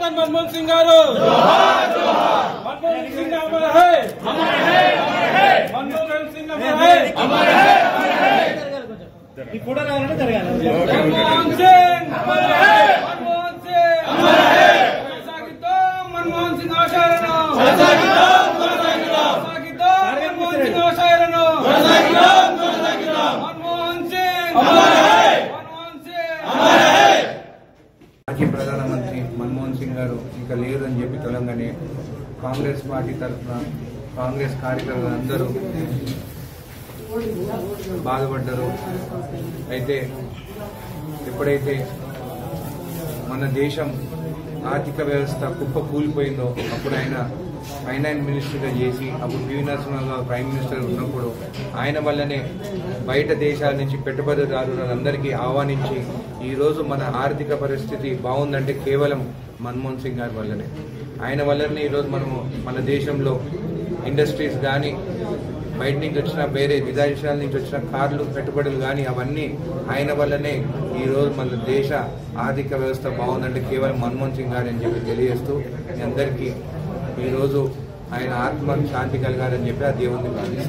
मनमोहन सिंह गारू मनमोहन सिंह अमर है मनमोहन सिंह अमर है मनमोहन सिंह अमर है मनमोहन सिंह अमर है मनमोहन सिंह आशायरनो मनमोहन सिंह आशायरनो मनमोहन सिंह अमर है मनमोहन सिंह अमर है। మాజీ ప్రధానమంత్రి మన్మోహన్ సింగ్ గారు ఇంకా లేరని చెప్పి తెలంగాణ కాంగ్రెస్ పార్టీ తరఫున కాంగ్రెస్ కార్యకర్తలందరూ బాధపడ్డారు. అయితే ఎప్పుడైతే మన దేశం ఆర్థిక వ్యవస్థ కుప్ప కూలిపోయిందో అప్పుడు ఆయన ఫైనాన్స్ మినిస్టర్గా చేసి అప్పుడు పివి నరసింహరావు ప్రైమ్ మినిస్టర్ ఉన్నప్పుడు ఆయన వల్లనే బయట దేశాల నుంచి పెట్టుబడిదారులందరికీ ఆహ్వానించి ఈరోజు మన ఆర్థిక పరిస్థితి బాగుందంటే కేవలం మన్మోహన్ సింగ్ గారి వల్లనే. ఆయన వల్లనే ఈరోజు మనము మన దేశంలో ఇండస్ట్రీస్ కానీ బయట నుంచి వచ్చిన వేరే విదేశాల నుంచి వచ్చిన కార్లు పెట్టుబడులు కానీ అవన్నీ ఆయన వల్లనే ఈరోజు మన దేశ ఆర్థిక వ్యవస్థ బాగుందంటే కేవలం మన్మోహన్ సింగ్ గారు అని చెప్పి తెలియజేస్తూ మీ అందరికీ ఈరోజు ఆయన ఆత్మ శాంతి కలగాలని చెప్పి ఆ దేవుడిని ప్రార్థిస్తాను.